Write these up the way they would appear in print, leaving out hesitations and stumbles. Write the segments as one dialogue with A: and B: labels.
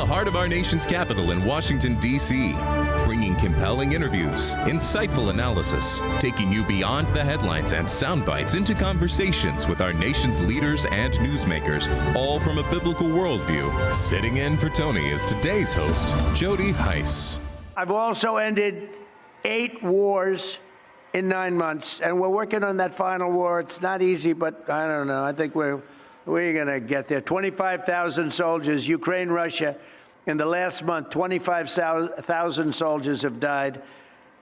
A: the heart of our nation's capital in Washington, D.C., bringing compelling interviews, insightful analysis, taking you beyond the headlines and sound bites into conversations with our nation's leaders and newsmakers, all from a biblical worldview. Sitting in for Tony is today's host, Jody Heiss.
B: I've also ended 8 wars in 9 months, and we're working on that final war. It's not easy, but I don't know. I think we're going to get there. 25,000 soldiers, Ukraine, Russia. In the last month, 25,000 soldiers have died.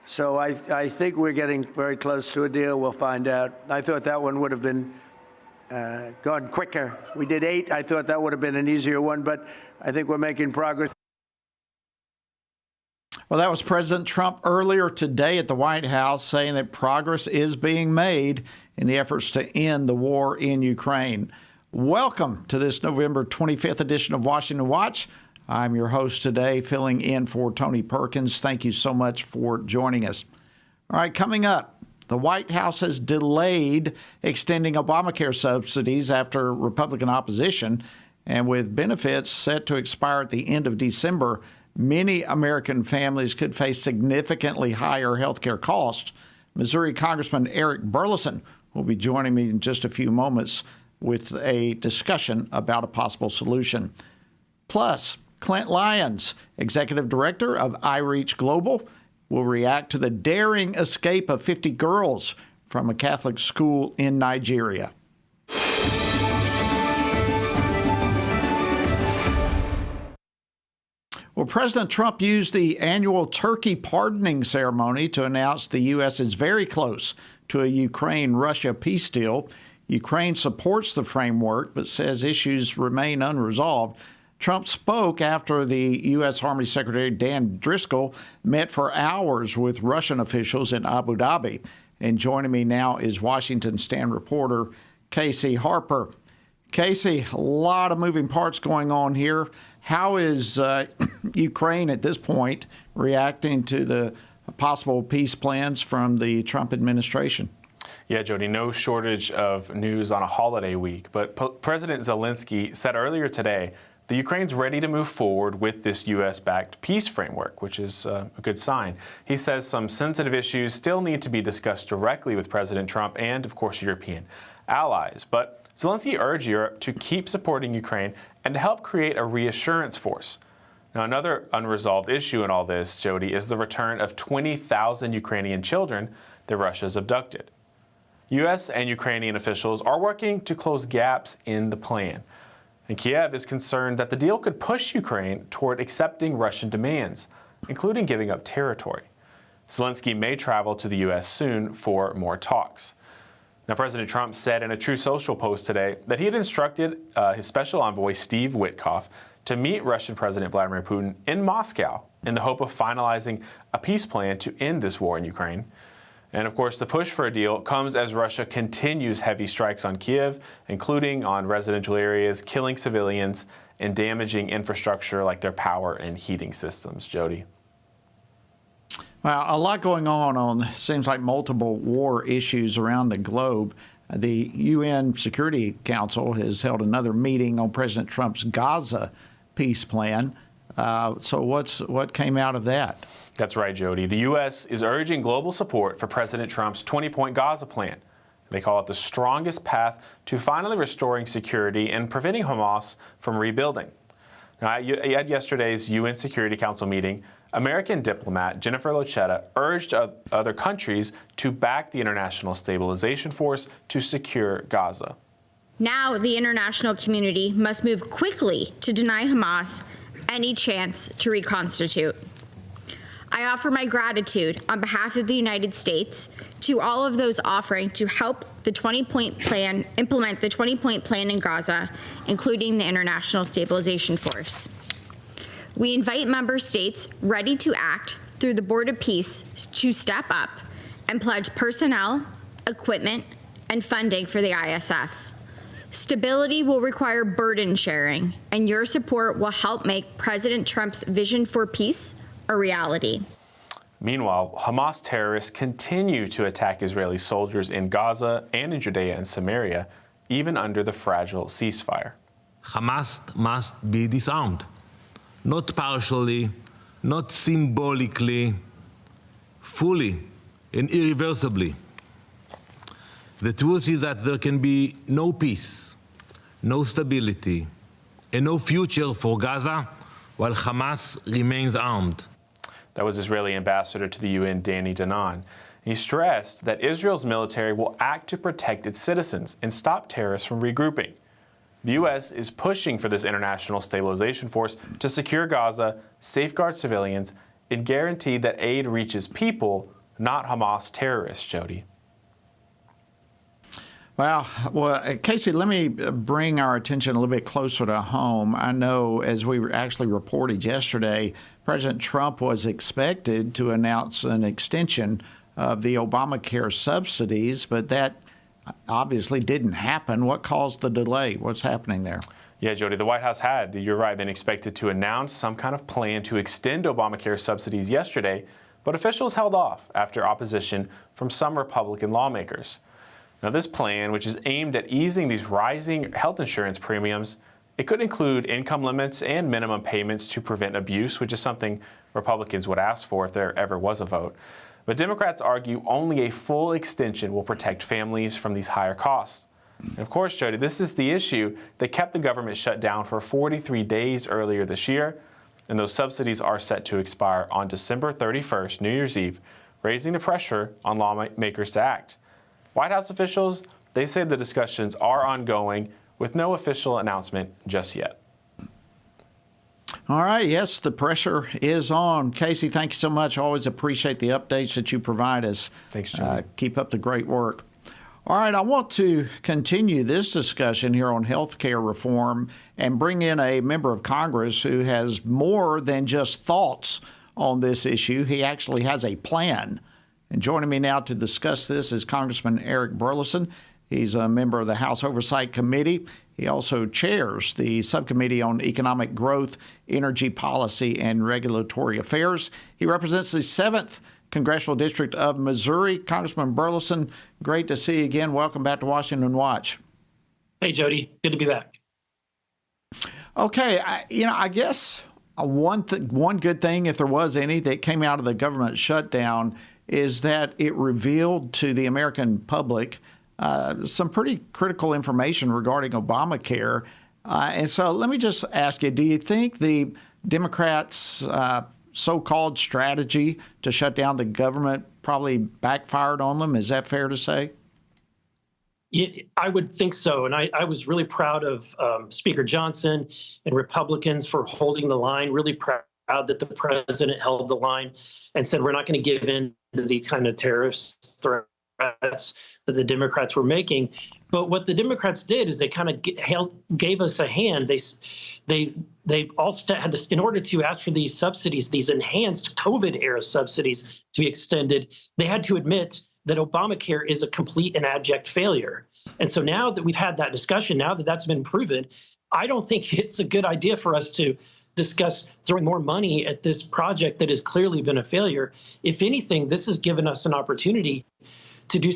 B: So I think we're getting very close to a deal. We'll find out. I thought that one would have been gone quicker. We did 8. I thought that would have been an easier one, but I think we're making progress.
C: Well, that was President Trump earlier today at the White House saying that progress is being made in the efforts to end the war in Ukraine. Welcome to this November 25th edition of Washington Watch. I'm your host today, filling in for Tony Perkins. Thank you so much for joining us. All right, coming up, the White House has delayed extending Obamacare subsidies after Republican opposition, and with benefits set to expire at the end of December, many American families could face significantly higher health care costs. Missouri Congressman Eric Burleson will be joining me in just a few moments with a discussion about a possible solution. Plus, Clint Lyons, executive director of iReach Global, will react to the daring escape of 50 girls from a Catholic school in Nigeria. Well, President Trump used the annual turkey pardoning ceremony to announce the U.S. is very close to a Ukraine-Russia peace deal. Ukraine supports the framework, but says issues remain unresolved. Trump spoke after the U.S. Army Secretary Dan Driscoll met for hours with Russian officials in Abu Dhabi. And joining me now is Washington Stand reporter Casey Harper. Casey, a lot of moving parts going on here. How is Ukraine at this point reacting to the possible peace plans from the Trump administration?
D: Yeah, Jody, no shortage of news on a holiday week. But President Zelensky said earlier today that Ukraine's ready to move forward with this U.S.-backed peace framework, which is a good sign. He says some sensitive issues still need to be discussed directly with President Trump and, of course, European allies. But Zelensky urged Europe to keep supporting Ukraine and to help create a reassurance force. Now, another unresolved issue in all this, Jody, is the return of 20,000 Ukrainian children that Russia's abducted. U.S. and Ukrainian officials are working to close gaps in the plan. And Kiev is concerned that the deal could push Ukraine toward accepting Russian demands, including giving up territory. Zelensky may travel to the U.S. soon for more talks. Now, President Trump said in a Truth Social post today that he had instructed his special envoy, Steve Witkoff, to meet Russian President Vladimir Putin in Moscow in the hope of finalizing a peace plan to end this war in Ukraine. And of course, the push for a deal comes as Russia continues heavy strikes on Kiev, including on residential areas, killing civilians and damaging infrastructure like their power and heating systems. Jody.
C: Well, a lot going on seems like multiple war issues around the globe. The UN Security Council has held another meeting on President Trump's Gaza peace plan. So what came out of that?
D: That's right, Jody. The U.S. is urging global support for President Trump's 20-point Gaza plan. They call it the strongest path to finally restoring security and preventing Hamas from rebuilding. Now, at yesterday's UN Security Council meeting, American diplomat Jennifer Lochetta urged other countries to back the International Stabilization Force to secure Gaza.
E: Now the international community must move quickly to deny Hamas any chance to reconstitute. I offer my gratitude on behalf of the United States to all of those offering to help the 20-point plan, implement the 20-point plan in Gaza, including the International Stabilization Force. We invite member states ready to act through the Board of Peace to step up and pledge personnel, equipment, and funding for the ISF. Stability will require burden sharing, and your support will help make President Trump's vision for peace a reality.
D: Meanwhile, Hamas terrorists continue to attack Israeli soldiers in Gaza and in Judea and Samaria, even under the fragile ceasefire.
F: Hamas must be disarmed. not partially, not symbolically, fully and irreversibly. The truth is that there can be no peace, no stability, and no future for Gaza while Hamas remains armed.
D: That was Israeli ambassador to the UN, Danny Danon. He stressed that Israel's military will act to protect its citizens and stop terrorists from regrouping. The U.S. is pushing for this international stabilization force to secure Gaza, safeguard civilians, and guarantee that aid reaches people, not Hamas terrorists, Jody.
C: Well, Casey, let me bring our attention a little bit closer to home. I know, as we actually reported yesterday, President Trump was expected to announce an extension of the Obamacare subsidies, but that obviously didn't happen. What caused the delay? What's happening there?
D: Yeah, Jody, the White House had, you're right, been expected to announce some kind of plan to extend Obamacare subsidies yesterday, but officials held off after opposition from some Republican lawmakers. Now, this plan, which is aimed at easing these rising health insurance premiums, it could include income limits and minimum payments to prevent abuse, which is something Republicans would ask for if there ever was a vote. But Democrats argue only a full extension will protect families from these higher costs. And of course, Jody, this is the issue that kept the government shut down for 43 days earlier this year, and those subsidies are set to expire on December 31st, New Year's Eve, raising the pressure on lawmakers to act. White House officials, they say the discussions are ongoing with no official announcement just yet.
C: All right. Yes, the pressure is on. Casey, thank you so much. Always appreciate the updates that you provide us.
D: Thanks, Jody.
C: Keep up the great work. All right. I want to continue this discussion here on health care reform and bring in a member of Congress who has more than just thoughts on this issue. He actually has a plan. And joining me now to discuss this is Congressman Eric Burleson. He's a member of the House Oversight Committee. He also chairs the Subcommittee on Economic Growth, Energy Policy, and Regulatory Affairs. He represents the 7th Congressional District of Missouri. Congressman Burleson, great to see you again. Welcome back to Washington Watch.
G: Hey, Jody. Good to be back.
C: Okay. I guess one good thing, if there was any, that came out of the government shutdown is that it revealed to the American public some pretty critical information regarding Obamacare. And so let me just ask you, do you think the Democrats' so-called strategy to shut down the government probably backfired on them? Is that fair to say?
G: Yeah, I would think so. And I was really proud of Speaker Johnson and Republicans for holding the line, really proud that the president held the line and said, we're not going to give in to these kind of terrorist threats that the Democrats were making. But what the Democrats did is they kind of gave us a hand. They also had to, in order to ask for these subsidies, these enhanced COVID era subsidies to be extended, they had to admit that Obamacare is a complete and abject failure. And so now that we've had that discussion, now that that's been proven, I don't think it's a good idea for us to discuss throwing more money at this project that has clearly been a failure. If anything, this has given us an opportunity to do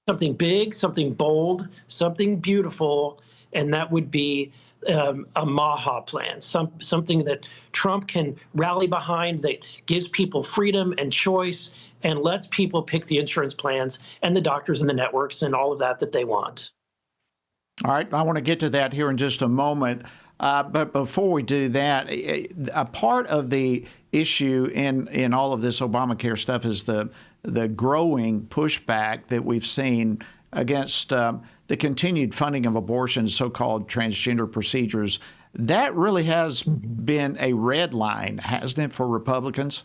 G: something big, something bold, something beautiful, and that would be a MAHA plan, something that Trump can rally behind, that gives people freedom and choice and lets people pick the insurance plans and the doctors and the networks and all of that they want.
C: All right. I want to get to that here in just a moment. But before we do that, a part of the issue in all of this Obamacare stuff is the growing pushback that we've seen against the continued funding of abortion, so-called transgender procedures. That really has been a red line, hasn't it, for Republicans?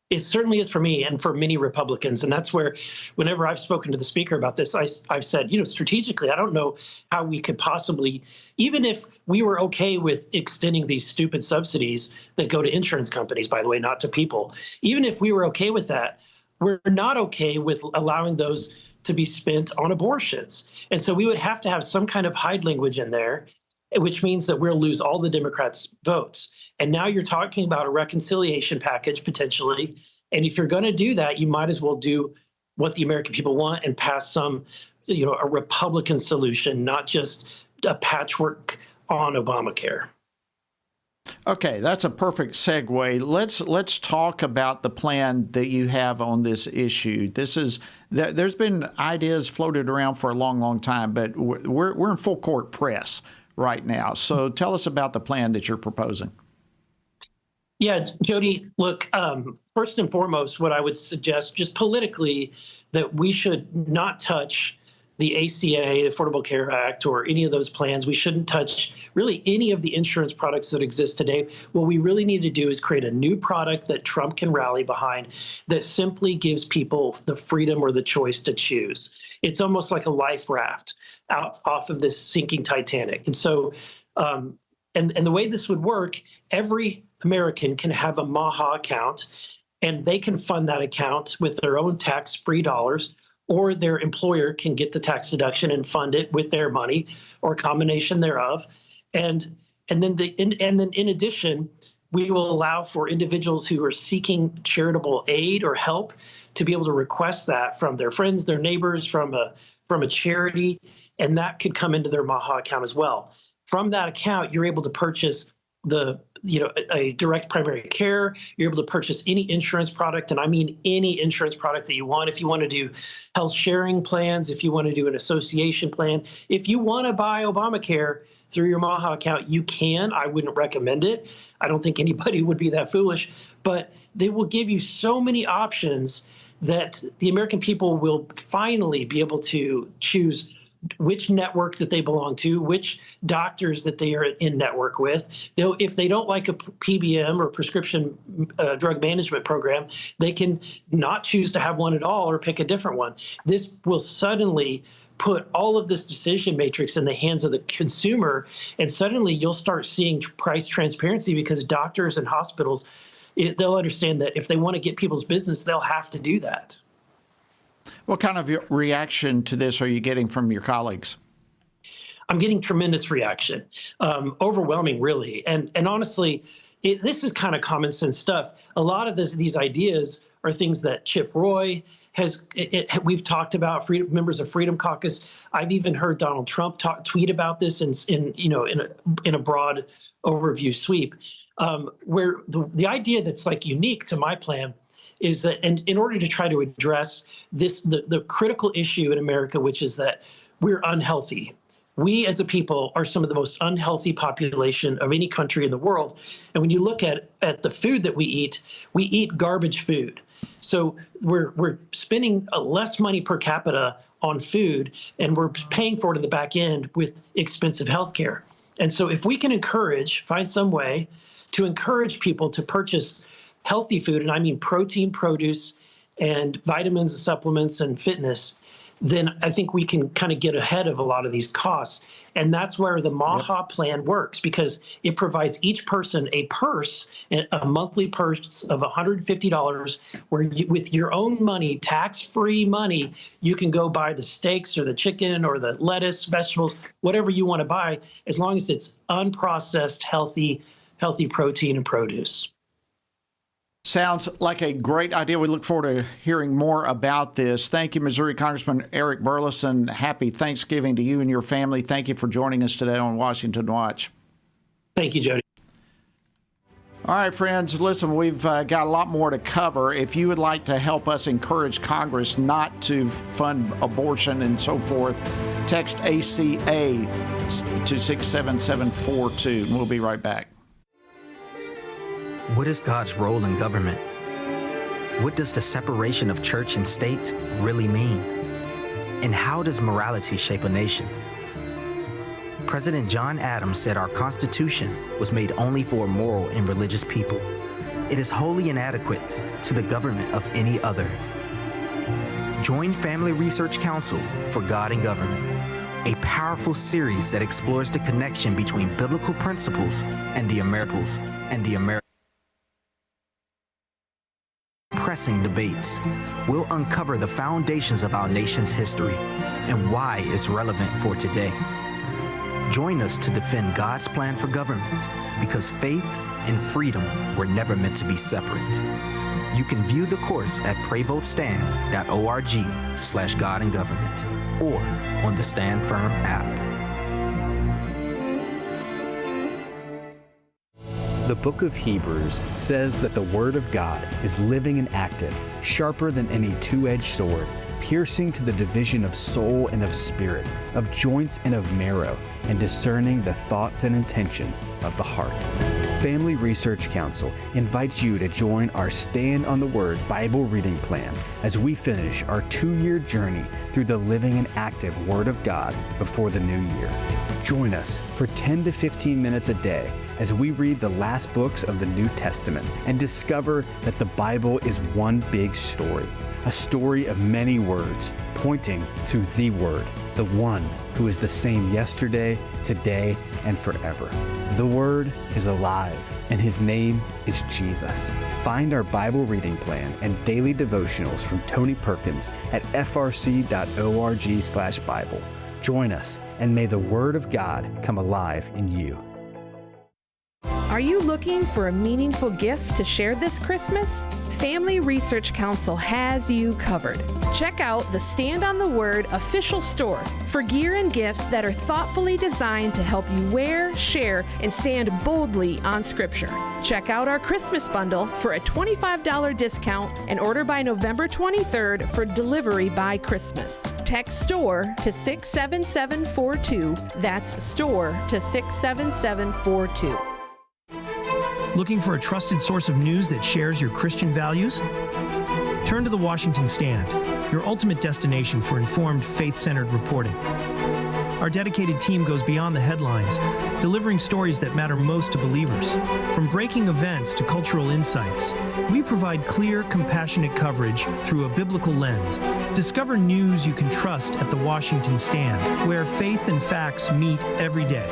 G: It certainly is for me and for many Republicans. And that's where, whenever I've spoken to the speaker about this, I've said, strategically, I don't know how we could possibly, even if we were okay with extending these stupid subsidies that go to insurance companies, by the way, not to people, even if we were okay with that, we're not okay with allowing those to be spent on abortions. And so we would have to have some kind of hide language in there, which means that we'll lose all the Democrats' votes. And now you're talking about a reconciliation package potentially. And if you're going to do that, you might as well do what the American people want and pass some, a Republican solution, not just a patchwork on Obamacare.
C: Okay, that's a perfect segue. Let's talk about the plan that you have on this issue. There's been ideas floated around for a long time, but we're in full court press right now. So tell us about the plan that you're proposing.
G: Yeah, Jody, look, first and foremost, what I would suggest just politically that we should not touch the ACA, Affordable Care Act, or any of those plans. We shouldn't touch really any of the insurance products that exist today. What we really need to do is create a new product that Trump can rally behind that simply gives people the freedom or the choice to choose. It's almost like a life raft out off of this sinking Titanic. And so, and the way this would work, every American can have a MAHA account, and they can fund that account with their own tax-free dollars, or their employer can get the tax deduction and fund it with their money, or a combination thereof. And then in addition, we will allow for individuals who are seeking charitable aid or help to be able to request that from their friends, their neighbors, from a charity, and that could come into their MAHA account as well. From that account, you're able to purchase a direct primary care. You're able to purchase any insurance product, and I mean any insurance product that you want. If you want to do health sharing plans, if you want to do an association plan, if you want to buy Obamacare through your MAHA account, you can. I wouldn't recommend it. I don't think anybody would be that foolish, but they will give you so many options that the American people will finally be able to choose which network that they belong to, which doctors that they are in network with. If they don't like a PBM or prescription drug management program, they can not choose to have one at all or pick a different one. This will suddenly put all of this decision matrix in the hands of the consumer, and suddenly you'll start seeing price transparency because doctors and hospitals, they'll understand that if they want to get people's business, they'll have to do that.
C: What kind of reaction to this are you getting from your colleagues?
G: I'm getting tremendous reaction, overwhelming, really. And honestly, this is kind of common sense stuff. A lot of these ideas are things that Chip Roy we've talked about, members of Freedom Caucus. I've even heard Donald Trump tweet about this in a broad overview sweep, where the idea that's like unique to my plan is that, and in order to try to address the critical issue in America, which is that we're unhealthy. We as a people are some of the most unhealthy population of any country in the world. And when you look at the food that we eat garbage food. So we're spending less money per capita on food, and we're paying for it in the back end with expensive healthcare. And so if we can find some way to encourage people to purchase healthy food, and I mean protein, produce, and vitamins and supplements and fitness, then I think we can kind of get ahead of a lot of these costs. And that's where the MAHA plan works, because it provides each person a purse, a monthly purse of $150, where with your own money, tax-free money, you can go buy the steaks or the chicken or the lettuce, vegetables, whatever you want to buy, as long as it's unprocessed, healthy protein and produce.
C: Sounds like a great idea. We look forward to hearing more about this. Thank you, Missouri Congressman Eric Burleson. Happy Thanksgiving to you and your family. Thank you for joining us today on Washington Watch.
G: Thank you, Jody.
C: All right, friends, listen, we've got a lot more to cover. If you would like to help us encourage Congress not to fund abortion and so forth, text ACA to 67742, and we'll be right back.
H: What is God's role in government? What does the separation of church and state really mean? And how does morality shape a nation? President John Adams said our Constitution was made only for a moral and religious people. It is wholly inadequate to the government of any other. Join Family Research Council for God and Government, a powerful series that explores the connection between biblical principles and the American pressing debates. We'll uncover the foundations of our nation's history and why it's relevant for today. Join us to defend God's plan for government, because faith and freedom were never meant to be separate. You can view the course at prayvotestand.org/God and Government or on the Stand Firm app.
I: The book of Hebrews says that the Word of God is living and active, sharper than any two-edged sword, piercing to the division of soul and of spirit, of joints and of marrow, and discerning the thoughts and intentions of the heart. Family Research Council invites you to join our Stand on the Word Bible reading plan as we finish our 2-year journey through the living and active Word of God before the new year. Join us for 10 to 15 minutes a day as we read the last books of the New Testament and discover that the Bible is one big story, a story of many words pointing to the Word, the one who is the same yesterday, today, and forever. The Word is alive, and His name is Jesus. Find our Bible reading plan and daily devotionals from Tony Perkins at frc.org/Bible. Join us, and may the Word of God come alive in you.
J: Are you looking for a meaningful gift to share this Christmas? Family Research Council has you covered. Check out the Stand on the Word official store for gear and gifts that are thoughtfully designed to help you wear, share, and stand boldly on Scripture. Check out our Christmas bundle for a $25 discount and order by November 23rd for delivery by Christmas. Text STORE to 67742. That's STORE to 67742.
K: Looking for a trusted source of news that shares your Christian values? Turn to the Washington Stand, your ultimate destination for informed, faith-centered reporting. Our dedicated team goes beyond the headlines, delivering stories that matter most to believers. From breaking events to cultural insights, we provide clear, compassionate coverage through a biblical lens. Discover news you can trust at the Washington Stand, where faith and facts meet every day.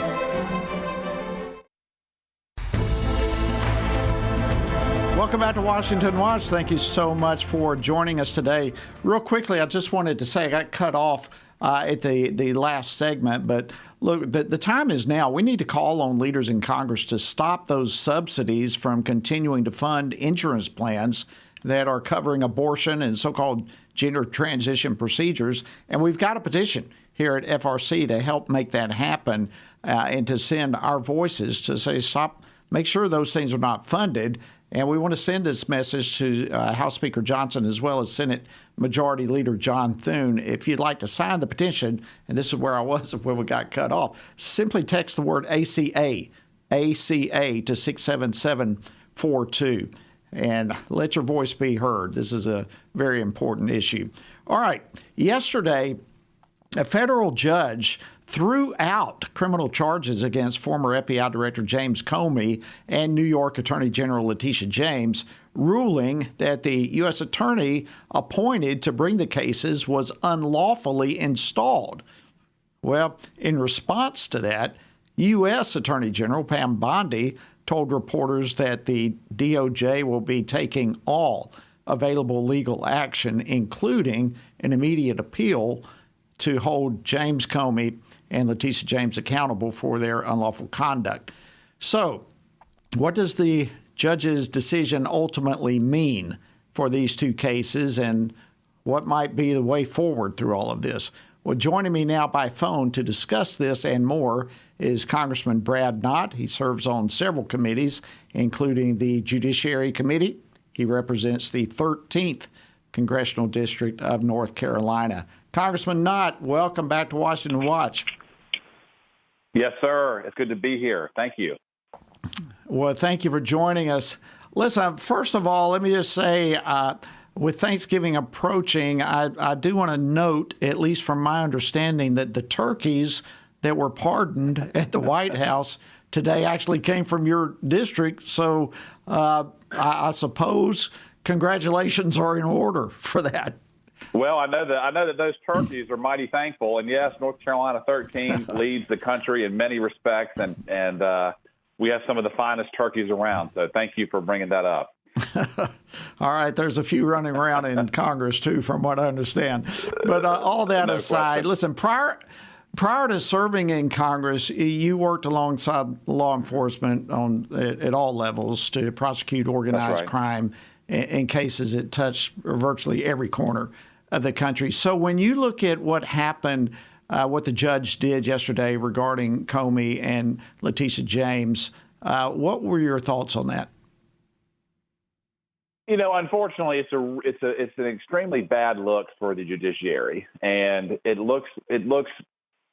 C: Welcome back to Washington Watch. Thank you so much for joining us today. Real quickly, I just wanted to say I got cut off at the last segment, but look, the time is now. We need to call on leaders in Congress to stop those subsidies from continuing to fund insurance plans that are covering abortion and so-called gender transition procedures. And we've got a petition here at FRC to help make that happen and to send our voices to say stop, make sure those things are not funded. And we want to send this message to House Speaker Johnson as well as Senate Majority Leader John Thune. If you'd like to sign the petition, and this is where I was when we got cut off, simply text the word ACA to 67742, and let your voice be heard. This is a very important issue. All right. Yesterday, a federal judge threw out criminal charges against former FBI Director James Comey and New York Attorney General Letitia James, ruling that the U.S. attorney appointed to bring the cases was unlawfully installed. Well, in response to that, U.S. Attorney General Pam Bondi told reporters that the DOJ will be taking all available legal action, including an immediate appeal, to hold James Comey and Letitia James accountable for their unlawful conduct. So, what does the judge's decision ultimately mean for these two cases, and what might be the way forward through all of this? Well, joining me now by phone to discuss this and more is Congressman Brad Knott. He serves on several committees, including the Judiciary Committee. He represents the 13th Congressional District of North Carolina. Congressman Knott, welcome back to Washington Watch.
L: Yes, sir. It's good to be here. Thank you.
C: Well, thank you for joining us. Listen, first of all, let me just say, with Thanksgiving approaching, I do want to note, at least from my understanding, that the turkeys that were pardoned at the White House today actually came from your district. So I suppose congratulations are in order for that.
L: Well, I know that those turkeys are mighty thankful, and yes, North Carolina 13 leads the country in many respects, and we have some of the finest turkeys around. So thank you for bringing that up.
C: All right, there's a few running around in Congress too, from what I understand. But all that
L: No
C: aside,
L: question.
C: listen, prior to serving in Congress, you worked alongside law enforcement at all levels to prosecute organized crime in cases that touch virtually every corner of the country. So when you look at what happened, what the judge did yesterday regarding Comey and Letitia James, What were your thoughts on that?
L: Unfortunately, it's an extremely bad look for the judiciary, and it looks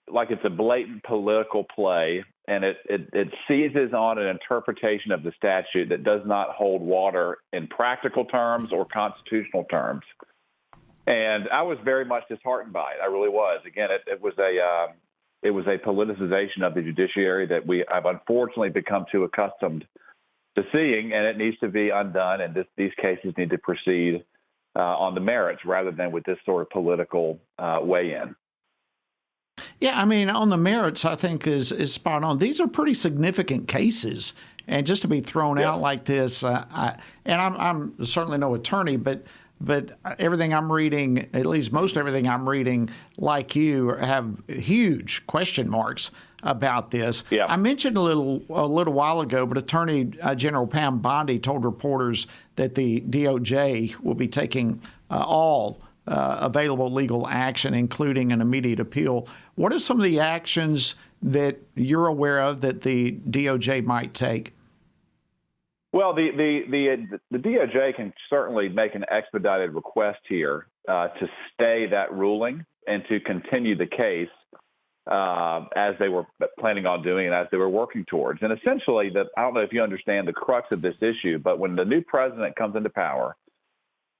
L: like it's a blatant political play, and it seizes on an interpretation of the statute that does not hold water in practical terms or constitutional terms. And I was very much disheartened by it. I really was. Again, it was a politicization of the judiciary that I've unfortunately become too accustomed to seeing, and it needs to be undone. And these cases need to proceed on the merits rather than with this sort of political weigh-in.
C: Yeah, I mean, on the merits, I think is spot on. These are pretty significant cases, and just to be thrown out like this, I'm certainly no attorney, but everything I'm reading, at least most everything I'm reading, like you, have huge question marks about this.
L: Yeah.
C: I mentioned a little while ago, but Attorney General Pam Bondi told reporters that the DOJ will be taking all available legal action, including an immediate appeal. What are some of the actions that you're aware of that the DOJ might take?
L: Well, the DOJ can certainly make an expedited request here to stay that ruling and to continue the case as they were planning on doing and as they were working towards. And essentially, I don't know if you understand the crux of this issue, but when the new president comes into power,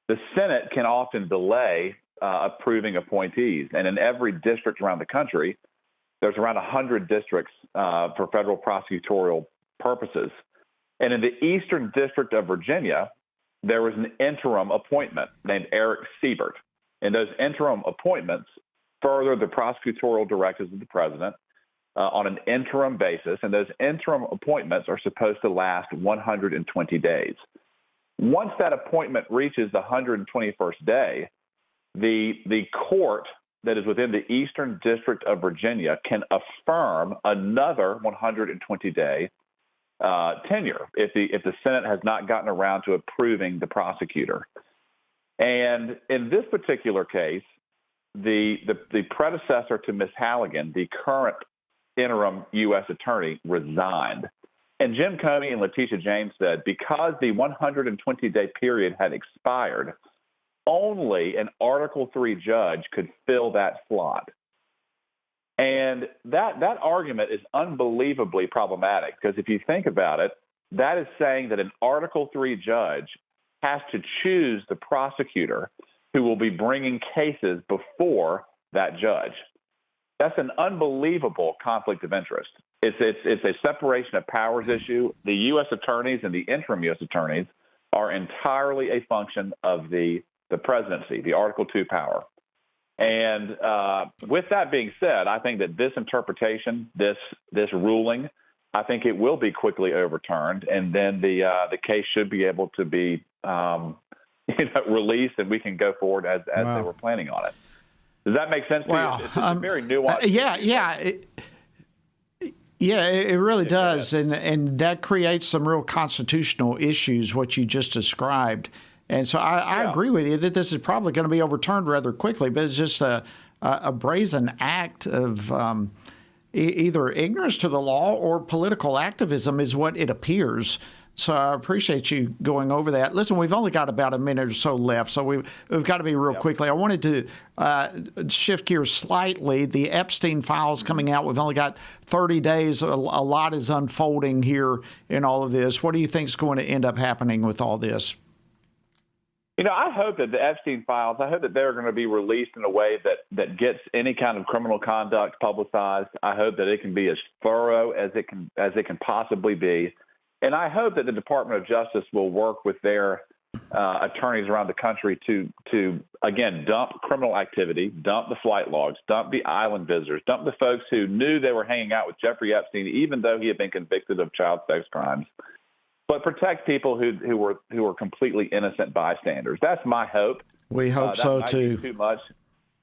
L: the Senate can often delay approving appointees. And in every district around the country, there's around 100 districts for federal prosecutorial purposes. And in the Eastern District of Virginia, there was an interim appointment named Eric Siebert. And those interim appointments further the prosecutorial directives of the president on an interim basis. And those interim appointments are supposed to last 120 days. Once that appointment reaches the 121st day, the court that is within the Eastern District of Virginia can affirm another 120-day tenure if the Senate has not gotten around to approving the prosecutor. And in this particular case, the predecessor to Ms. Halligan, the current interim U.S. attorney, resigned. And Jim Comey and Letitia James said because the 120-day period had expired, only an Article III judge could fill that slot. And that argument is unbelievably problematic because if you think about it, that is saying that an Article III judge has to choose the prosecutor who will be bringing cases before that judge. That's an unbelievable conflict of interest. It's a separation of powers issue. The U.S. attorneys and the interim U.S. attorneys are entirely a function of the presidency, the Article II power. And with that being said, I think that this interpretation, this ruling, I think it will be quickly overturned, and then the case should be able to be released, and we can go forward as they were planning on it. Does that make sense to you? It's a very nuanced.
C: It really does, and that creates some real constitutional issues, what you just described. And so I agree with you that this is probably going to be overturned rather quickly, but it's just a brazen act of either ignorance to the law or political activism is what it appears. So I appreciate you going over that. Listen, we've only got about a minute or so left, so we've got to be real quickly. I wanted to shift gears slightly. The Epstein files coming out. We've only got 30 days. A lot is unfolding here in all of this. What do you think is going to end up happening with all this?
L: I hope that the Epstein files, I hope that they're going to be released in a way that gets any kind of criminal conduct publicized. I hope that it can be as thorough as it can possibly be. And I hope that the Department of Justice will work with their attorneys around the country to again, dump criminal activity, dump the flight logs, dump the island visitors, dump the folks who knew they were hanging out with Jeffrey Epstein, even though he had been convicted of child sex crimes. But protect people who were completely innocent bystanders. That's my hope.
C: We hope so too.
L: Too much.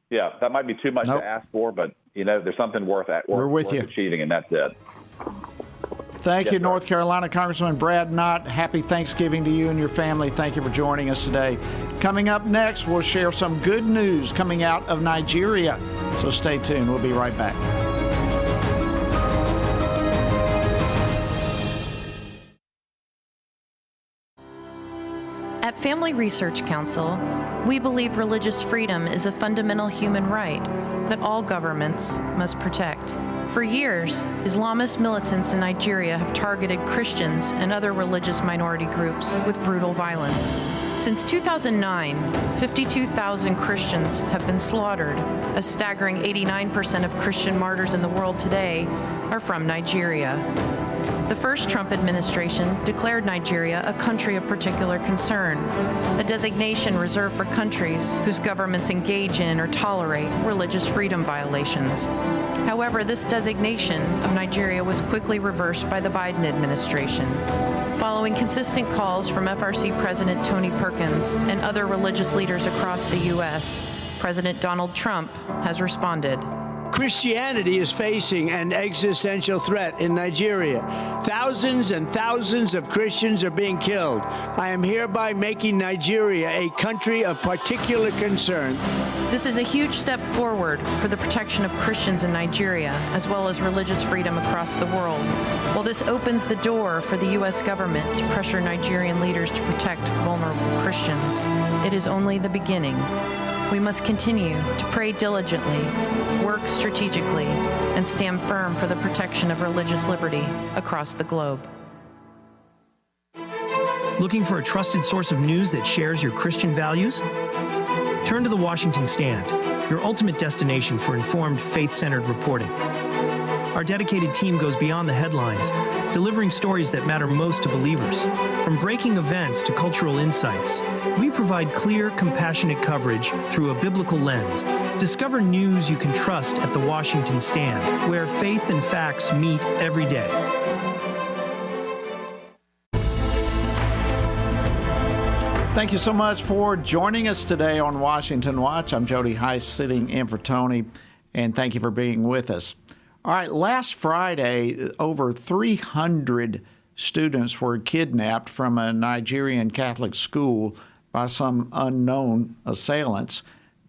L: Yeah, that might be too much to ask for, but there's something worth achieving, and that's it.
C: Thank you, North Carolina Congressman Brad Knott. Happy Thanksgiving to you and your family. Thank you for joining us today. Coming up next, we'll share some good news coming out of Nigeria. So stay tuned. We'll be right back.
M: Family Research Council, we believe religious freedom is a fundamental human right that all governments must protect. For years, Islamist militants in Nigeria have targeted Christians and other religious minority groups with brutal violence. Since 2009, 52,000 Christians have been slaughtered. A staggering 89% of Christian martyrs in the world today are from Nigeria. The first Trump administration declared Nigeria a country of particular concern, a designation reserved for countries whose governments engage in or tolerate religious freedom violations. However, this designation of Nigeria was quickly reversed by the Biden administration. Following consistent calls from FRC President Tony Perkins and other religious leaders across the U.S., President Donald Trump has responded.
B: Christianity is facing an existential threat in Nigeria. Thousands and thousands of Christians are being killed. I am hereby making Nigeria a country of particular concern.
M: This is a huge step forward for the protection of Christians in Nigeria, as well as religious freedom across the world. While this opens the door for the U.S. government to pressure Nigerian leaders to protect vulnerable Christians, it is only the beginning. We must continue to pray diligently, work strategically, and stand firm for the protection of religious liberty across the globe.
K: Looking for a trusted source of news that shares your Christian values? Turn to the Washington Stand, your ultimate destination for informed, faith-centered reporting. Our dedicated team goes beyond the headlines, delivering stories that matter most to believers. From breaking events to cultural insights, we provide clear, compassionate coverage through a biblical lens. Discover news you can trust at the Washington Stand, where faith and facts meet every day.
C: Thank you so much for joining us today on Washington Watch. I'm Jody Heiss, sitting in for Tony, and thank you for being with us. All right, last Friday, over 300 students were kidnapped from a Nigerian Catholic school by some unknown assailants.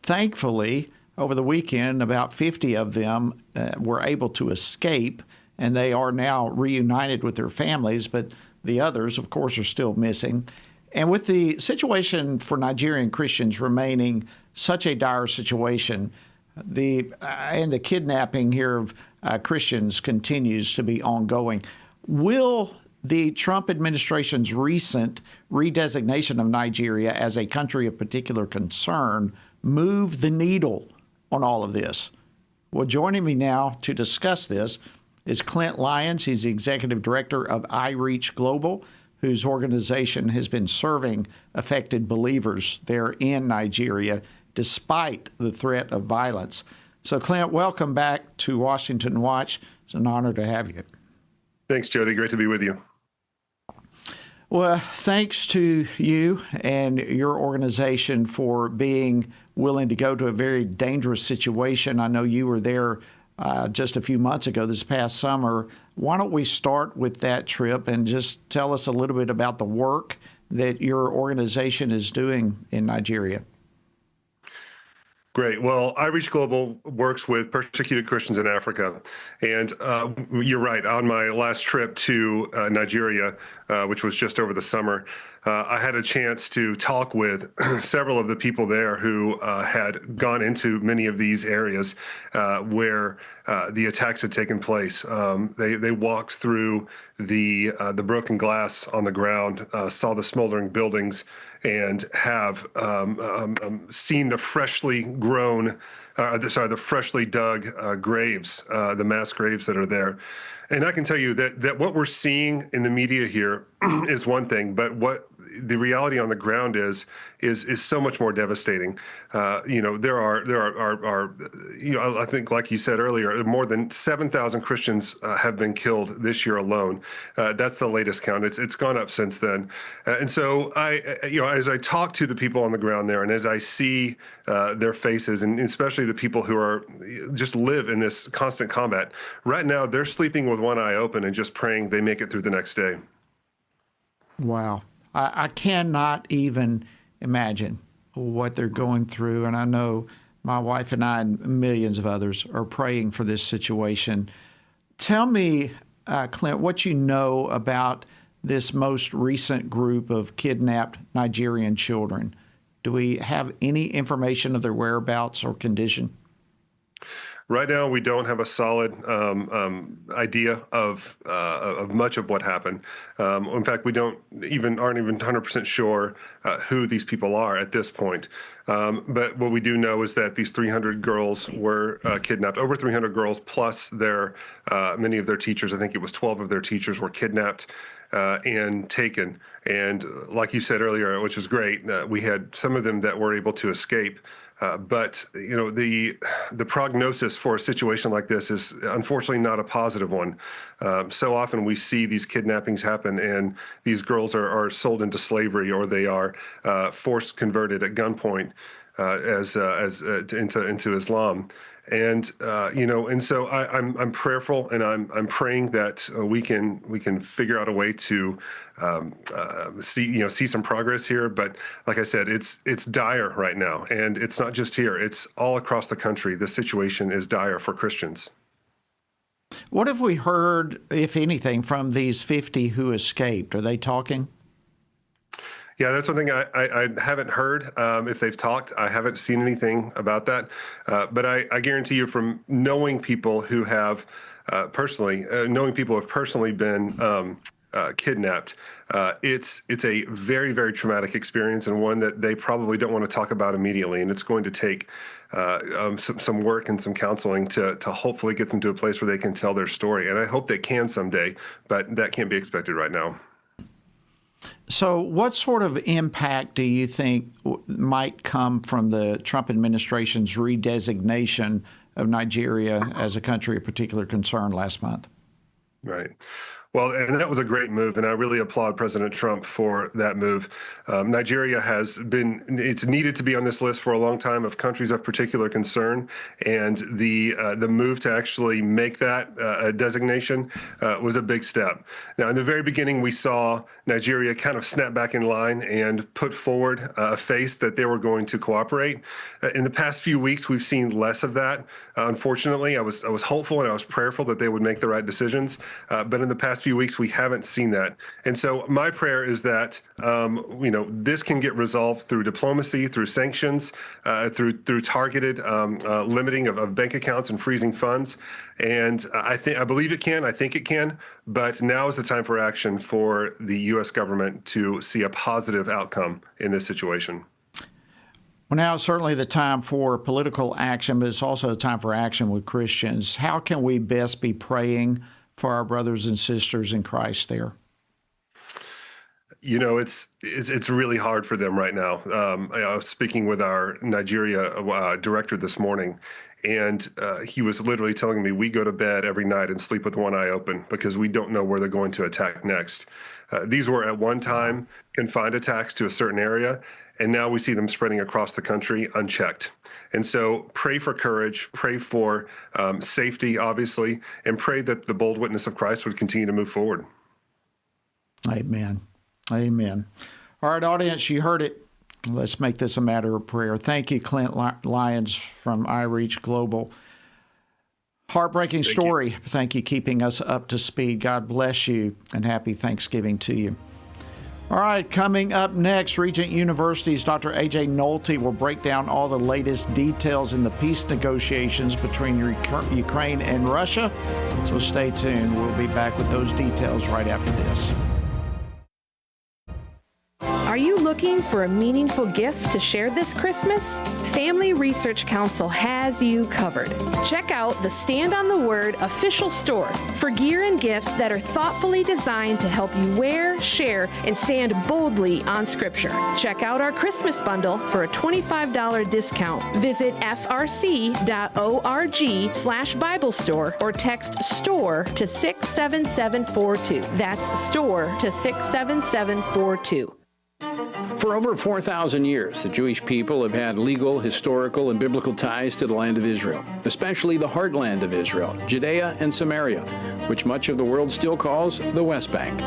C: Thankfully, over the weekend, about 50 of them were able to escape, and they are now reunited with their families, but the others, of course, are still missing. And with the situation for Nigerian Christians remaining such a dire situation, the kidnapping here of Christians continues to be ongoing. Will the Trump administration's recent redesignation of Nigeria as a country of particular concern move the needle on all of this? Well, joining me now to discuss this is Clint Lyons. He's the executive director of iReach Global, whose organization has been serving affected believers there in Nigeria despite the threat of violence. So, Clint, welcome back to Washington Watch. It's an honor to have you.
N: Thanks, Jody. Great to be with you.
C: Well, thanks to you and your organization for being willing to go to a very dangerous situation. I know you were there just a few months ago, this past summer. Why don't we start with that trip and just tell us a little bit about the work that your organization is doing in Nigeria?
N: Great. Well, iReach Global works with persecuted Christians in Africa. And you're right. On my last trip to Nigeria, which was just over the summer, I had a chance to talk with several of the people there who had gone into many of these areas where the attacks had taken place. They walked through the broken glass on the ground, saw the smoldering buildings, and have seen the freshly dug graves, the mass graves that are there. And I can tell you that what we're seeing in the media here is one thing, but what the reality on the ground is so much more devastating. There are I think, like you said earlier, more than 7,000 Christians have been killed this year alone. That's the latest count. It's gone up since then. And so as I talk to the people on the ground there, and as I see their faces, and especially the people who are just live in this constant combat, right now they're sleeping with one eye open and just praying they make it through the next day.
C: Wow. I cannot even imagine what they're going through. And I know my wife and I and millions of others are praying for this situation. Tell me, Clint, what you know about this most recent group of kidnapped Nigerian children? Do we have any information of their whereabouts or condition?
N: Right now, we don't have a solid idea of much of what happened. In fact, we aren't even 100% sure who these people are at this point. But what we do know is that these 300 girls were kidnapped. Over 300 girls, plus many of their teachers. I think it was 12 of their teachers were kidnapped and taken. And like you said earlier, which is great, we had some of them that were able to escape. But the prognosis for a situation like this is unfortunately not a positive one. So often we see these kidnappings happen, and these girls are sold into slavery, or they are forced converted at gunpoint into Islam. And and so I'm prayerful, and I'm praying that we can figure out a way to see some progress here. But like I said, it's dire right now, and it's not just here; it's all across the country. The situation is dire for Christians.
C: What have we heard, if anything, from these 50 who escaped? Are they talking?
N: Yeah, that's one thing I haven't heard. If they've talked, I haven't seen anything about that. But I guarantee you, from knowing people who have personally been kidnapped, it's a very, very traumatic experience, and one that they probably don't want to talk about immediately. And it's going to take some work and some counseling to hopefully get them to a place where they can tell their story. And I hope they can someday, but that can't be expected right now.
C: So what sort of impact do you think might come from the Trump administration's redesignation of Nigeria as a country of particular concern last month?
N: Right. Well, and that was a great move, and I really applaud President Trump for that move. Nigeria it's needed to be on this list for a long time of countries of particular concern, and the move to actually make that a designation was a big step. Now, in the very beginning, we saw Nigeria kind of snap back in line and put forward a face that they were going to cooperate. In the past few weeks, we've seen less of that. Unfortunately, I was hopeful and I was prayerful that they would make the right decisions, but in the past few weeks, we haven't seen that. And so my prayer is that, this can get resolved through diplomacy, through sanctions, through targeted limiting of bank accounts and freezing funds. And I believe it can. I think it can. But now is the time for action for the U.S. government to see a positive outcome in this situation.
C: Well, now is certainly the time for political action, but it's also the time for action with Christians. How can we best be praying for our brothers and sisters in Christ there?
N: It's really hard for them right now. I was speaking with our Nigeria director this morning, and he was literally telling me we go to bed every night and sleep with one eye open because we don't know where they're going to attack next. These were at one time confined attacks to a certain area, and now we see them spreading across the country unchecked. And so pray for courage, pray for safety, obviously, and pray that the bold witness of Christ would continue to move forward.
C: Amen. Amen. All right, audience, you heard it. Let's make this a matter of prayer. Thank you, Clint Lyons from iReach Global. Heartbreaking story. Thank you, keeping us up to speed. God bless you, and happy Thanksgiving to you. All right, coming up next, Regent University's Dr. A.J. Nolte will break down all the latest details in the peace negotiations between Ukraine and Russia. So stay tuned. We'll be back with those details right after this.
J: Are you looking for a meaningful gift to share this Christmas? Family Research Council has you covered. Check out the Stand on the Word official store for gear and gifts that are thoughtfully designed to help you wear, share, and stand boldly on Scripture. Check out our Christmas bundle for a $25 discount. Visit frc.org/Bible store or text STORE to 67742. That's STORE to 67742.
O: For over 4,000 years, the Jewish people have had legal, historical, and biblical ties to the land of Israel, especially the heartland of Israel, Judea and Samaria, which much of the world still calls the West Bank.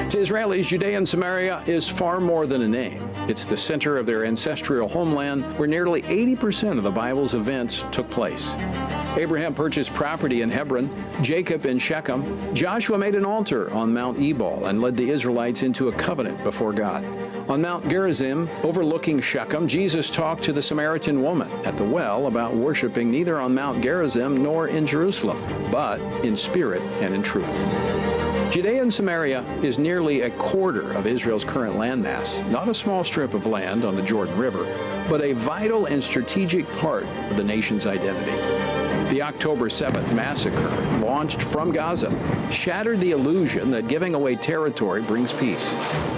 O: To Israelis, Judea and Samaria is far more than a name. It's the center of their ancestral homeland where nearly 80% of the Bible's events took place. Abraham purchased property in Hebron, Jacob in Shechem. Joshua made an altar on Mount Ebal and led the Israelites into a covenant before God. On Mount Gerizim, overlooking Shechem, Jesus talked to the Samaritan woman at the well about worshiping neither on Mount Gerizim nor in Jerusalem, but in spirit and in truth. Judea and Samaria is nearly a quarter of Israel's current landmass, not a small strip of land on the Jordan River, but a vital and strategic part of the nation's identity. The October 7th massacre, launched from Gaza, shattered the illusion that giving away territory brings peace.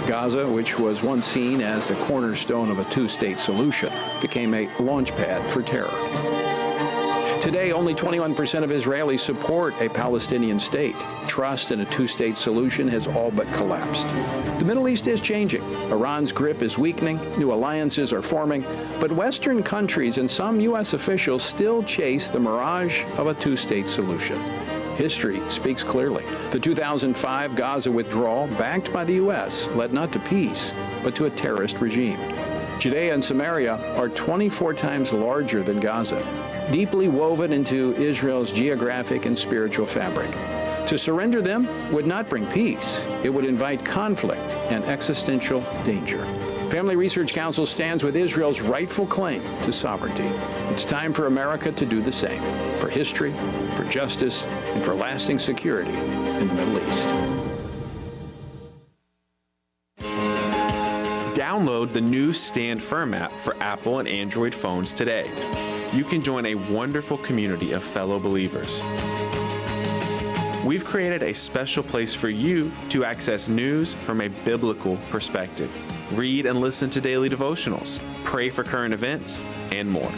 O: Gaza, which was once seen as the cornerstone of a two-state solution, became a launchpad for terror. Today, only 21% of Israelis support a Palestinian state. Trust in a two-state solution has all but collapsed. The Middle East is changing. Iran's grip is weakening. New alliances are forming. But Western countries and some U.S. officials still chase the mirage of a two-state solution. History speaks clearly. The 2005 Gaza withdrawal, backed by the U.S., led not to peace, but to a terrorist regime. Judea and Samaria are 24 times larger than Gaza, deeply woven into Israel's geographic and spiritual fabric. To surrender them would not bring peace. It would invite conflict and existential danger. Family Research Council stands with Israel's rightful claim to sovereignty. It's time for America to do the same, for history, for justice, and for lasting security in the Middle East.
D: Download the new Stand Firm app for Apple and Android phones today. You can join a wonderful community of fellow believers. We've created a special place for you to access news from a biblical perspective. Read and listen to daily devotionals, pray for current events, and more.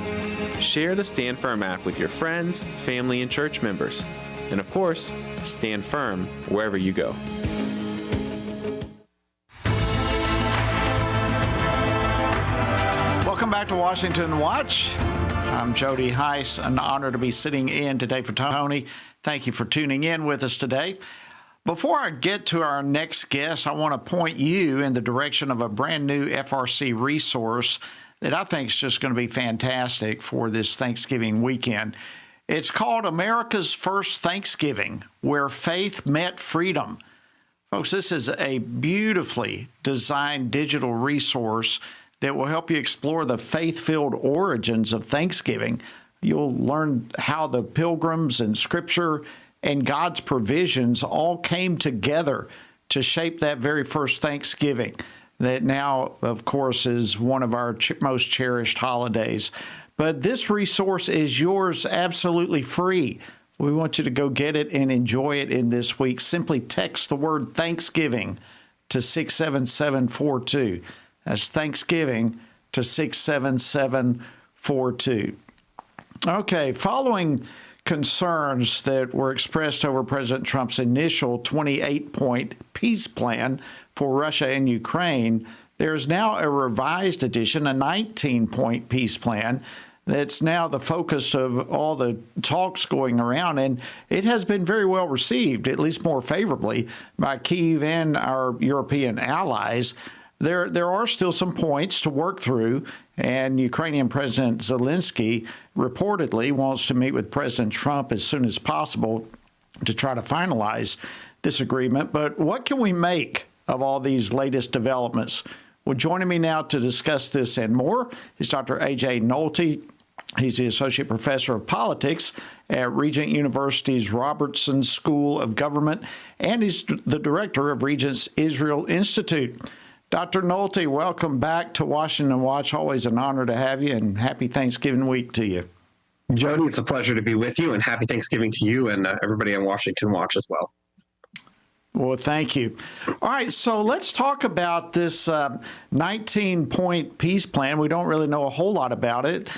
D: Share the Stand Firm app with your friends, family, and church members. And of course, stand firm wherever you go.
C: Welcome back to Washington Watch. I'm Jody Heiss, an honor to be sitting in today for Tony. Thank you for tuning in with us today. Before I get to our next guest, I want to point you in the direction of a brand new FRC resource that I think is just going to be fantastic for this Thanksgiving weekend. It's called America's First Thanksgiving, Where Faith Met Freedom. Folks, this is a beautifully designed digital resource that will help you explore the faith-filled origins of Thanksgiving. You'll learn how the pilgrims and Scripture and God's provisions all came together to shape that very first Thanksgiving that now, of course, is one of our most cherished holidays. But this resource is yours absolutely free. We want you to go get it and enjoy it in this week. Simply text the word Thanksgiving to 67742. That's Thanksgiving to 67742. Okay, following concerns that were expressed over President Trump's initial 28-point peace plan for Russia and Ukraine, there's now a revised edition, a 19-point peace plan that's now the focus of all the talks going around, and it has been very well received, at least more favorably, by Kyiv and our European allies. There are still some points to work through, and Ukrainian President Zelensky reportedly wants to meet with President Trump as soon as possible to try to finalize this agreement. But what can we make of all these latest developments? Well, joining me now to discuss this and more is Dr. A.J. Nolte. He's the Associate Professor of Politics at Regent University's Robertson School of Government, and he's the Director of Regent's Israel Institute. Dr. Nolte, welcome back to Washington Watch. Always an honor to have you, and happy Thanksgiving week to you.
P: Jody, it's a pleasure to be with you, and happy Thanksgiving to you and everybody on Washington Watch as well.
C: Well, thank you. All right, so let's talk about this 19-point peace plan. We don't really know a whole lot about it.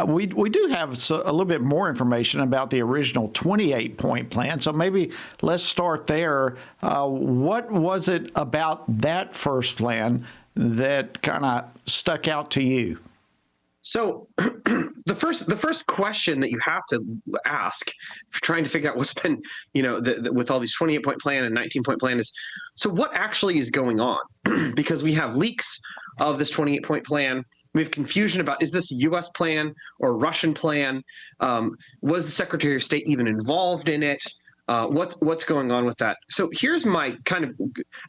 C: We do have a little bit more information about the original 28-point plan, so maybe let's start there. What was it about that first plan that kind of stuck out to you?
P: So the first question that you have to ask for trying to figure out what's been, with all these 28-point plan and 19-point plan is, so what actually is going on? Because we have leaks of this 28-point plan. We have confusion about, is this a U.S. plan or a Russian plan? Was the Secretary of State even involved in it? What's going on with that? So here's my kind of,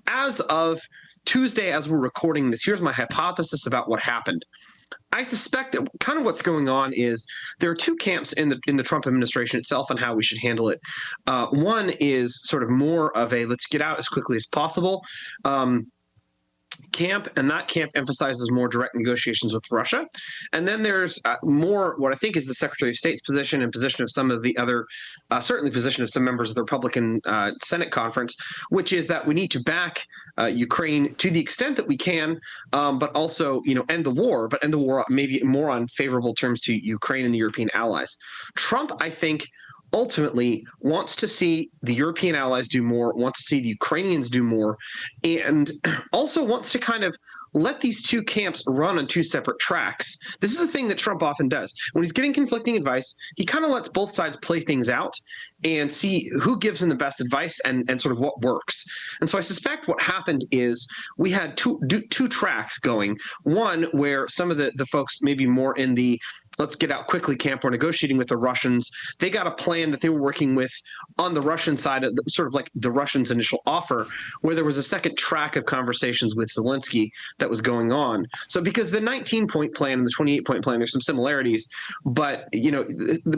P: as of Tuesday, as we're recording this, here's my hypothesis about what happened. I suspect that kind of what's going on is there are two camps in the Trump administration itself on how we should handle it. One is sort of more of a let's get out as quickly as possible camp, and that camp emphasizes more direct negotiations with Russia. And then there's more what I think is the Secretary of State's position and position of some of the other, certainly position of some members of the Republican Senate conference, which is that we need to back Ukraine to the extent that we can, but also, end the war, but end the war maybe more on favorable terms to Ukraine and the European allies. Trump, I think, ultimately wants to see the European allies do more, wants to see the Ukrainians do more, and also wants to kind of let these two camps run on two separate tracks. This is a thing that Trump often does. When he's getting conflicting advice, he kind of lets both sides play things out and see who gives him the best advice and sort of what works. And so I suspect what happened is we had two tracks going. One where some of the folks maybe more in the let's get out quickly camp were negotiating with the Russians. They got a plan that they were working with on the Russian side, of sort of like the Russians' initial offer, where there was a second track of conversations with Zelensky that was going on. So because the 19-point plan and the 28-point plan, there's some similarities, but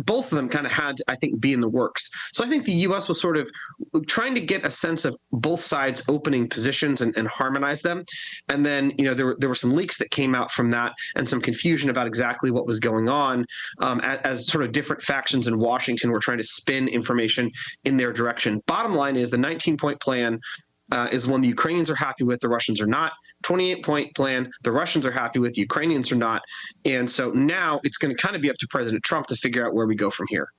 P: both of them kind of had to, I think, be in the works. So I think the U.S. was sort of trying to get a sense of both sides opening positions and harmonize them. And then, there were some leaks that came out from that and some confusion about exactly what was going on as sort of different factions in Washington were trying to spin information in their direction. Bottom line is the 19-point plan is one the Ukrainians are happy with, the Russians are not. 28-point plan, the Russians are happy with, the Ukrainians are not. And so now it's going to kind of be up to President Trump to figure out where we go from here.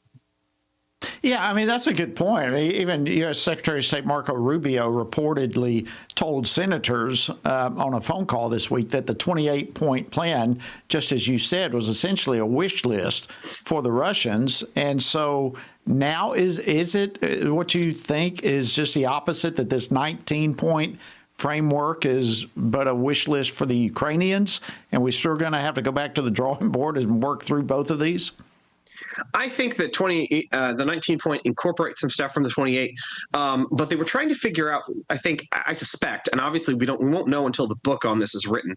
C: Yeah, I mean, that's a good point. I mean, even U.S. Secretary of State Marco Rubio reportedly told senators on a phone call this week that the 28-point plan, just as you said, was essentially a wish list for the Russians. And so now is it what you think is just the opposite, that this 19-point framework is but a wish list for the Ukrainians, and we're still going to have to go back to the drawing board and work through both of these?
P: I think that the 19-point incorporates some stuff from the 28, but they were trying to figure out, I suspect, and obviously we won't know until the book on this is written,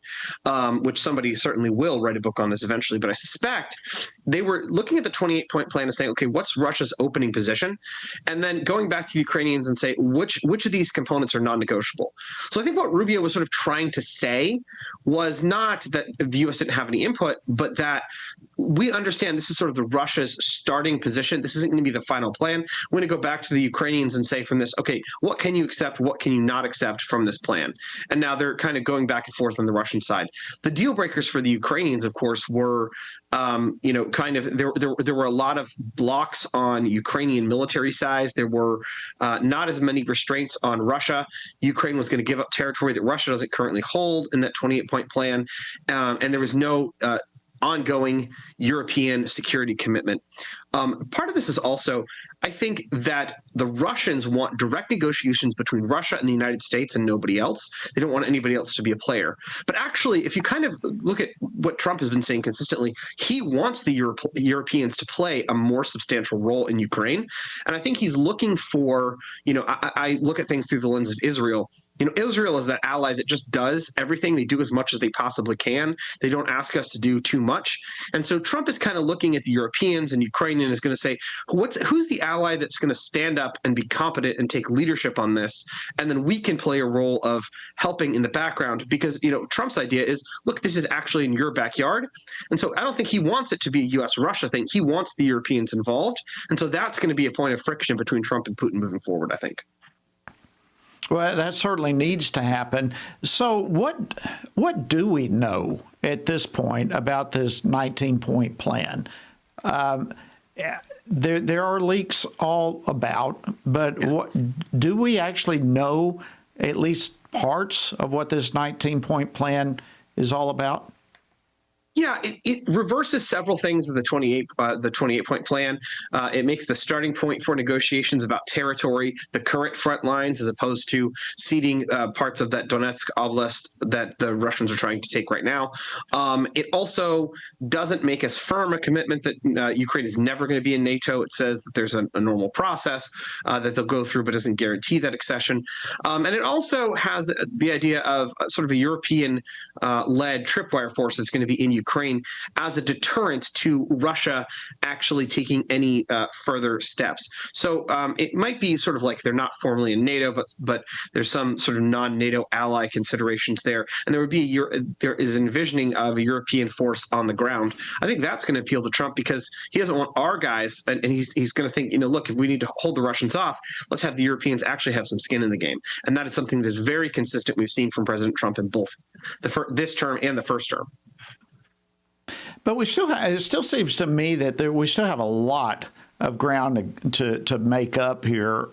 P: which somebody certainly will write a book on this eventually, but I suspect they were looking at the 28-point plan and saying, okay, what's Russia's opening position? And then going back to the Ukrainians and say, which of these components are non-negotiable? So I think what Rubio was sort of trying to say was not that the U.S. didn't have any input, but that we understand this is sort of the Russia's starting position. This isn't going to be the final plan. We're going to go back to the Ukrainians and say from this, okay, what can you accept? What can you not accept from this plan? And now they're kind of going back and forth on the Russian side. The deal breakers for the Ukrainians, of course, were, there were a lot of blocks on Ukrainian military size. There were not as many restraints on Russia. Ukraine was going to give up territory that Russia doesn't currently hold in that 28-point plan. And there was no ongoing European security commitment. Part of this is also, I think that the Russians want direct negotiations between Russia and the United States and nobody else. They don't want anybody else to be a player. But actually, if you kind of look at what Trump has been saying consistently, he wants the Europeans to play a more substantial role in Ukraine. And I think he's looking for, I look at things through the lens of Israel. Israel is that ally that just does everything. They do as much as they possibly can. They don't ask us to do too much. And so Trump is kind of looking at the Europeans and Ukraine and is going to say, who's the ally that's going to stand up and be competent and take leadership on this? And then we can play a role of helping in the background because, Trump's idea is, look, this is actually in your backyard. And so I don't think he wants it to be a U.S.-Russia thing. He wants the Europeans involved. And so that's going to be a point of friction between Trump and Putin moving forward, I think.
C: Well, that certainly needs to happen. So what do we know at this point about this 19-point plan? There are leaks all about, but do we actually know at least parts of what this 19-point plan is all about?
P: Yeah, it reverses several things of the 28-point plan. It makes the starting point for negotiations about territory, the current front lines, as opposed to ceding parts of that Donetsk oblast that the Russians are trying to take right now. It also doesn't make as firm a commitment that Ukraine is never going to be in NATO. It says that there's a normal process that they'll go through, but doesn't guarantee that accession. And it also has the idea of sort of a European-led tripwire force that's going to be in Ukraine as a deterrent to Russia actually taking any further steps. So it might be sort of like they're not formally in NATO, but there's some sort of non-NATO ally considerations there, and there is envisioning of a European force on the ground. I think that's going to appeal to Trump because he doesn't want our guys, and he's going to think, look, if we need to hold the Russians off, let's have the Europeans actually have some skin in the game, and that is something that is very consistent we've seen from President Trump in both this term and the first term.
C: But it still seems to me that we still have a lot of ground to make up here.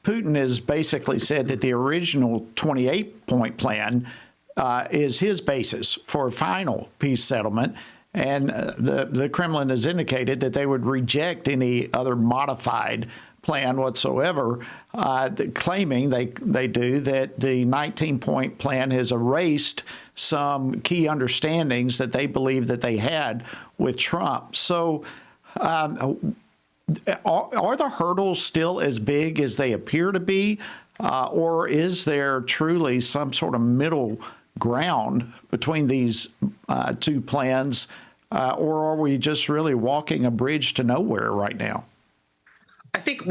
C: Putin has basically said that the original 28-point plan is his basis for a final peace settlement. And the Kremlin has indicated that they would reject any other modified plan whatsoever, claiming they do that the 19-point plan has erased some key understandings that they believe that they had with Trump. So are the hurdles still as big as they appear to be, or is there truly some sort of middle ground between these two plans, or are we just really walking a bridge to nowhere right now?
P: I think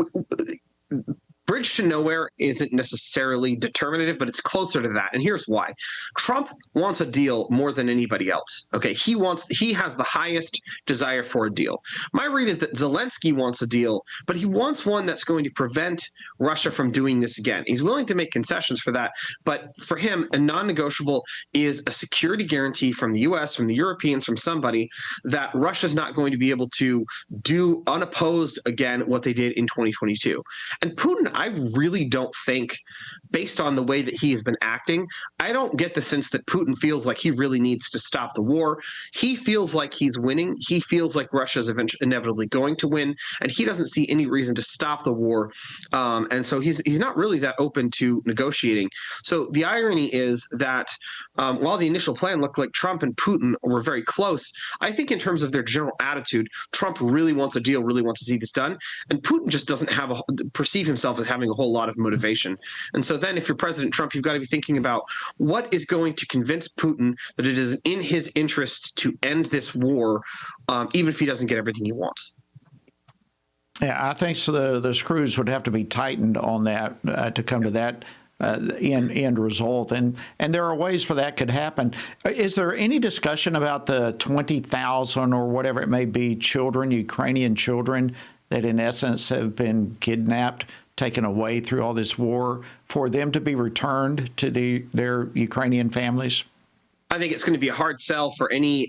P: bridge to nowhere isn't necessarily determinative, but it's closer to that. And here's why. Trump wants a deal more than anybody else. Okay, he has the highest desire for a deal. My read is that Zelensky wants a deal, but he wants one that's going to prevent Russia from doing this again. He's willing to make concessions for that, but for him, a non-negotiable is a security guarantee from the U.S., from the Europeans, from somebody that Russia's not going to be able to do unopposed again what they did in 2022. And Putin, I really don't think, based on the way that he has been acting, I don't get the sense that Putin feels like he really needs to stop the war. He feels like he's winning. He feels like Russia's inevitably going to win, and he doesn't see any reason to stop the war. And so he's not really that open to negotiating. So the irony is that while the initial plan looked like Trump and Putin were very close, I think in terms of their general attitude, Trump really wants a deal, really wants to see this done, and Putin just doesn't perceive himself as having a whole lot of motivation. And so then if you're President Trump, you've got to be thinking about what is going to convince Putin that it is in his interests to end this war, even if he doesn't get everything he wants.
C: Yeah, I think so the screws would have to be tightened on that to come to that end result. And there are ways for that could happen. Is there any discussion about the 20,000 or whatever it may be children, Ukrainian children, that in essence have been kidnapped, taken away through all this war, for them to be returned to their Ukrainian families?
P: I think it's going to be a hard sell for any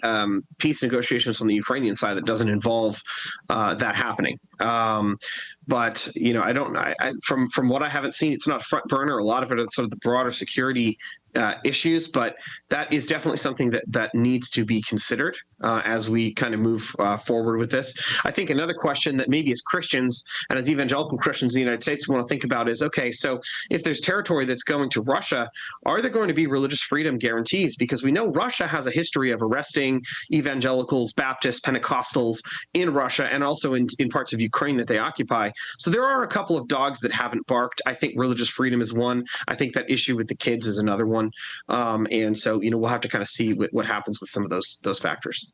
P: peace negotiations on the Ukrainian side that doesn't involve that happening. But I don't. From what I haven't seen, it's not front burner. A lot of it is sort of the broader security issues, but that is definitely something that needs to be considered as we kind of move forward with this. I think another question that maybe as Christians and as evangelical Christians in the United States we want to think about is, okay, so if there's territory that's going to Russia, are there going to be religious freedom guarantees? Because we know Russia has a history of arresting evangelicals, Baptists, Pentecostals in Russia, and also in parts of Ukraine that they occupy. So there are a couple of dogs that haven't barked. I think religious freedom is one. I think that issue with the kids is another one. And so, we'll have to kind of see what happens with some of those factors.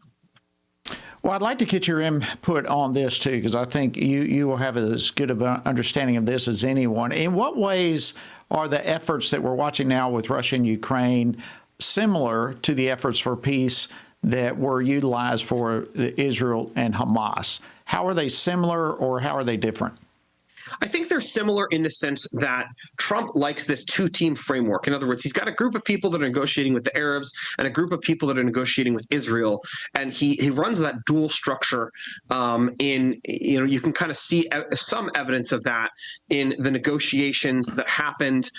C: Well, I'd like to get your input on this, too, because I think you will have as good of an understanding of this as anyone. In what ways are the efforts that we're watching now with Russia and Ukraine similar to the efforts for peace that were utilized for Israel and Hamas? How are they similar, or how are they different?
P: I think they're similar in the sense that Trump likes this two-team framework. In other words, he's got a group of people that are negotiating with the Arabs and a group of people that are negotiating with Israel, and he runs that dual structure. You can kind of see some evidence of that in the negotiations that happened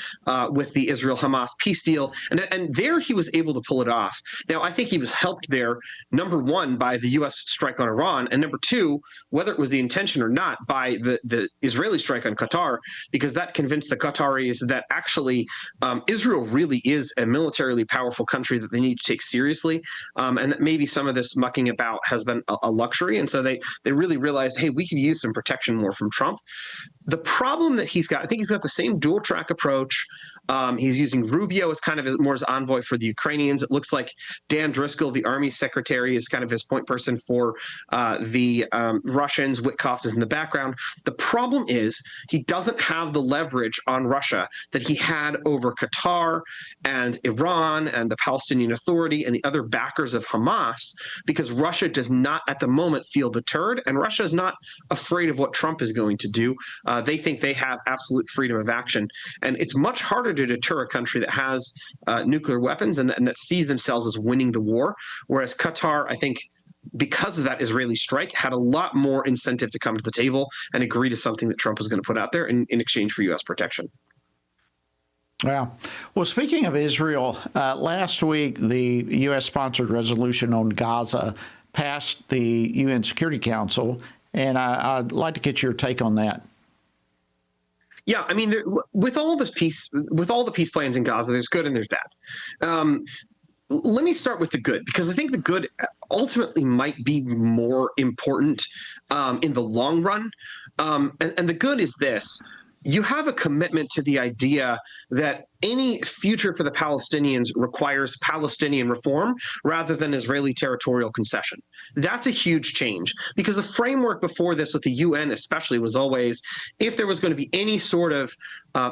P: with the Israel-Hamas peace deal, and there he was able to pull it off. Now, I think he was helped there, number one, by the U.S. strike on Iran, and number two, whether it was the intention or not, by the Israeli strike on Qatar, because that convinced the Qataris that actually Israel really is a militarily powerful country that they need to take seriously, and that maybe some of this mucking about has been a luxury. And so they really realized, hey, we could use some protection more from Trump. The problem that he's got, I think he's got the same dual track approach. He's using Rubio as kind of more as envoy for the Ukrainians. It looks like Dan Driscoll, the army secretary, is kind of his point person for the Russians. Witkoff is in the background. The problem is he doesn't have the leverage on Russia that he had over Qatar and Iran and the Palestinian Authority and the other backers of Hamas, because Russia does not at the moment feel deterred, and Russia is not afraid of what Trump is going to do. They think they have absolute freedom of action, and it's much harder to deter a country that has nuclear weapons and that sees themselves as winning the war, whereas Qatar, I think, because of that Israeli strike, had a lot more incentive to come to the table and agree to something that Trump was going to put out there in exchange for U.S. protection.
C: Wow. Well, speaking of Israel, last week the U.S.-sponsored resolution on Gaza passed the UN Security Council, and I'd like to get your take on that.
P: Yeah, I mean, with all the peace plans in Gaza, there's good and there's bad. Let me start with the good, because I think the good ultimately might be more important in the long run. And the good is this. You have a commitment to the idea that any future for the Palestinians requires Palestinian reform rather than Israeli territorial concession. That's a huge change, because the framework before this with the UN especially was always, if there was going to be any sort of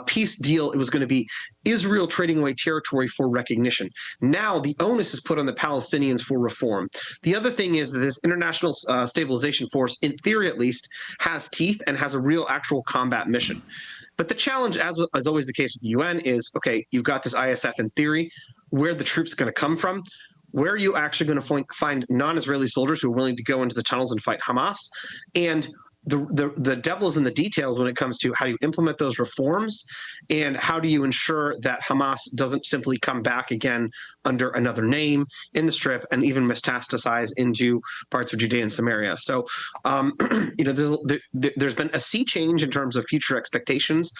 P: peace deal, it was going to be Israel trading away territory for recognition. Now the onus is put on the Palestinians for reform. The other thing is that this international stabilization force, in theory at least, has teeth and has a real actual combat mission. But the challenge, as always the case with the UN, is, okay, you've got this ISF in theory. Where are the troops going to come from? Where are you actually going to find non-Israeli soldiers who are willing to go into the tunnels and fight Hamas? And the devil is in the details when it comes to how do you implement those reforms, and how do you ensure that Hamas doesn't simply come back again under another name in the Strip and even metastasize into parts of Judea and Samaria. So, there's been a sea change in terms of future expectations,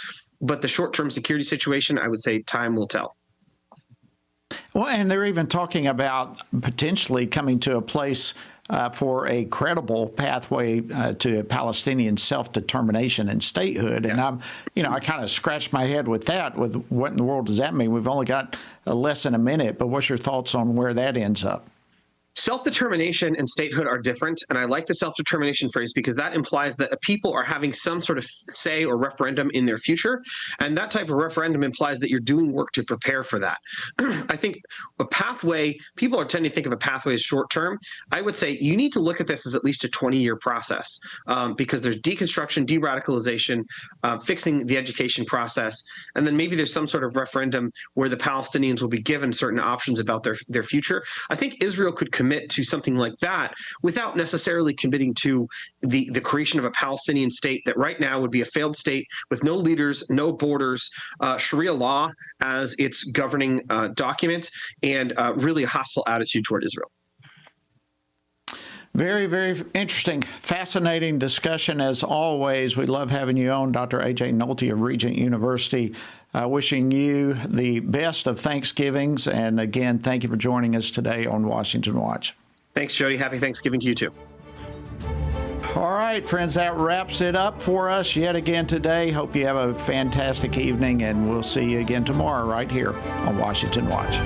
P: but the short-term security situation, I would say time will tell.
C: Well, and they're even talking about potentially coming to a place for a credible pathway to Palestinian self-determination and statehood. And I kind of scratched my head with that, with what in the world does that mean? We've only got less than a minute, but what's your thoughts on where that ends up?
P: Self-determination and statehood are different, and I like the self-determination phrase because that implies that a people are having some sort of say or referendum in their future, and that type of referendum implies that you're doing work to prepare for that. I think a pathway, people are tending to think of a pathway as short-term. I would say you need to look at this as at least a 20-year process, because there's deconstruction, de-radicalization, fixing the education process, and then maybe there's some sort of referendum where the Palestinians will be given certain options about their future. I think Israel could commit to something like that without necessarily committing to the creation of a Palestinian state that right now would be a failed state with no leaders, no borders, Sharia law as its governing document, and really a hostile attitude toward Israel.
C: Very, very interesting, fascinating discussion as always. We love having you on, Dr. A.J. Nolte of Regent University. Wishing you the best of Thanksgivings. And again, thank you for joining us today on Washington Watch.
P: Thanks, Jody. Happy Thanksgiving to you too.
C: All right, friends, that wraps it up for us yet again today. Hope you have a fantastic evening, and we'll see you again tomorrow right here on Washington Watch.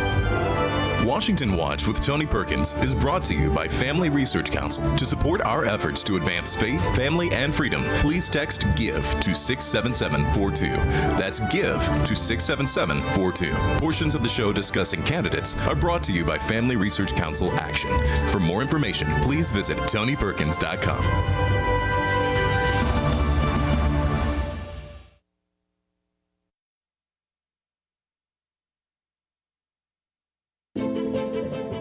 A: Washington Watch with Tony Perkins is brought to you by Family Research Council. To support our efforts to advance faith, family, and freedom, please text GIVE to 67742. That's GIVE to 67742. Portions of the show discussing candidates are brought to you by Family Research Council Action. For more information, please visit TonyPerkins.com.
Q: Washington.